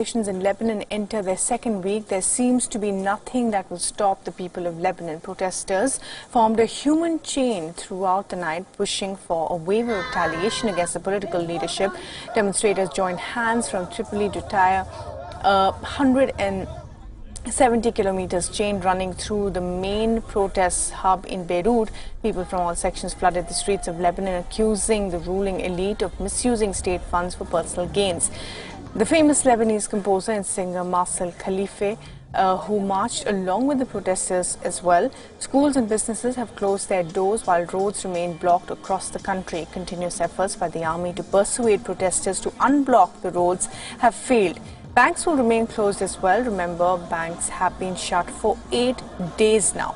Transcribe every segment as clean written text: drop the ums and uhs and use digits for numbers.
In Lebanon enter their second week, there seems to be nothing that will stop the people of Lebanon. Protesters formed a human chain throughout the night, pushing for a wave of retaliation against the political leadership. Demonstrators joined hands from Tripoli to Tyre, 170 kilometers chain running through the main protest hub in Beirut. People from all sections flooded the streets of Lebanon, accusing the ruling elite of misusing state funds for personal gains. The famous Lebanese composer and singer Marcel Khalife, who marched along with the protesters as well. Schools and businesses have closed their doors while roads remain blocked across the country. Continuous efforts by the army to persuade protesters to unblock the roads have failed. Banks will remain closed as well. Remember, banks have been shut for 8 days now.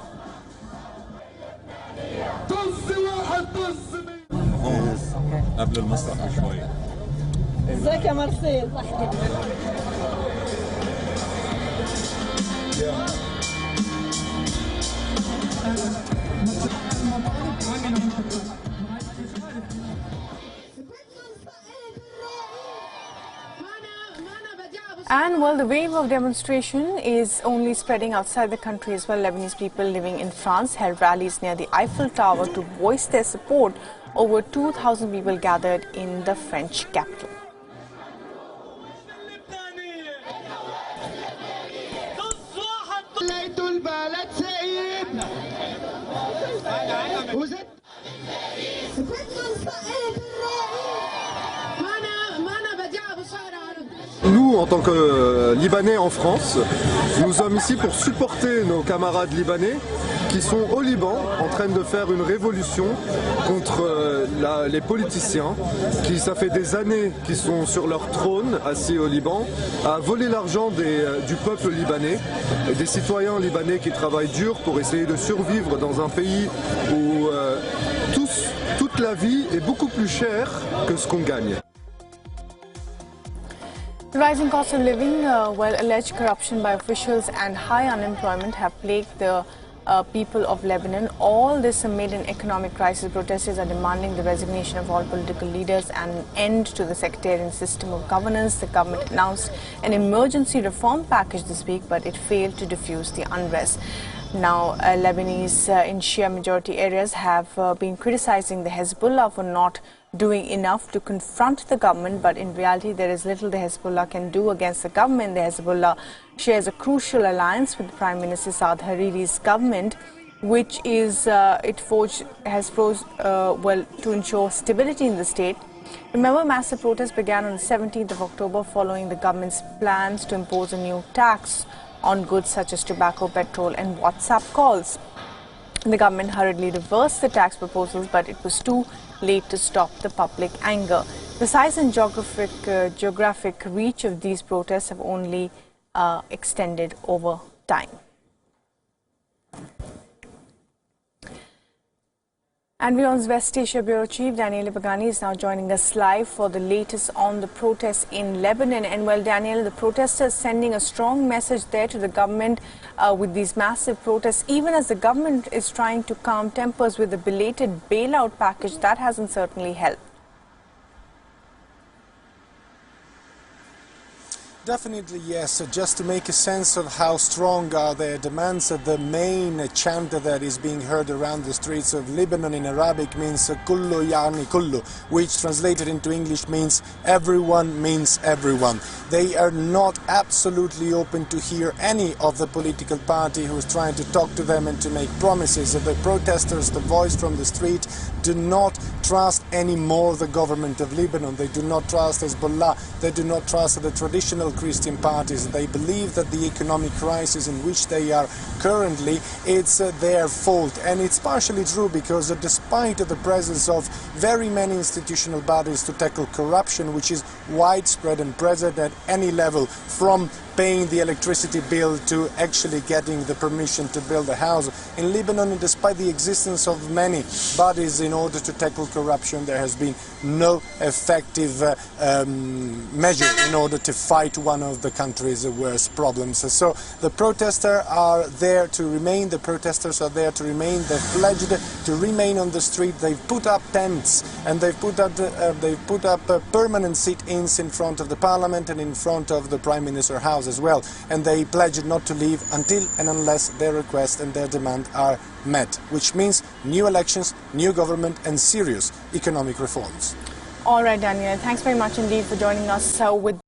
ازيك يا مارسيل؟ And well, the wave of demonstration is only spreading outside the country as well. Lebanese people living in France held rallies near the Eiffel Tower to voice their support. Over 2,000 people gathered in the French capital. Nous, en tant que Libanais en France, nous sommes ici pour supporter nos camarades libanais qui sont au Liban en train de faire une révolution contre les politiciens qui, ça fait des années qu'ils sont sur leur trône, assis au Liban, à voler l'argent du peuple libanais et des citoyens libanais qui travaillent dur pour essayer de survivre dans un pays où toute la vie est beaucoup plus chère que ce qu'on gagne. The rising cost of living, alleged corruption by officials and high unemployment have plagued the people of Lebanon. All this amid an economic crisis. Protesters are demanding the resignation of all political leaders and an end to the sectarian system of governance. The government announced an emergency reform package this week, but it failed to diffuse the unrest. Now, Lebanese in Shia majority areas have been criticizing the Hezbollah for not doing enough to confront the government, but in reality there is little the Hezbollah can do against the government. The Hezbollah shares a crucial alliance with Prime Minister Saad Hariri's government, which is to ensure stability in the state. Remember, massive protests began on the 17th of October following the government's plans to impose a new tax on goods such as tobacco, petrol and WhatsApp calls. The government hurriedly reversed the tax proposals, but it was too late to stop the public anger. The size and geographic reach of these protests have only extended over time. And Wion's West Asia Bureau Chief Daniel Bagani is now joining us live for the latest on the protests in Lebanon. And well, Daniel, the protesters sending a strong message there to the government with these massive protests, even as the government is trying to calm tempers with the belated bailout package. That hasn't certainly helped. Definitely yes. Just to make a sense of how strong are their demands, the main chant that is being heard around the streets of Lebanon in Arabic means kullu yani kullu, which translated into English means everyone means everyone. They are not absolutely open to hear any of the political party who is trying to talk to them and to make promises. The protesters, the voice from the street, do not trust anymore the government of Lebanon. They do not trust Hezbollah. They do not trust the traditional Christian parties. They believe that the economic crisis in which they are currently, it's their fault. And it's partially true because despite the presence of very many institutional bodies to tackle corruption, which is widespread and present at any level, from paying the electricity bill to actually getting the permission to build a house. In Lebanon, despite the existence of many bodies in order to tackle corruption, there has been no effective measure in order to fight one of the country's worst problems. So the protesters are there to remain, the protesters are there to remain, they've pledged to remain on the street, they've put up tents and they've put up permanent sit-ins in front of the parliament and in front of the Prime Minister's house as well, and they pledged not to leave until and unless their request and their demand are met, which means new elections, new government and serious economic reforms. All right, Daniel, thanks very much indeed for joining us with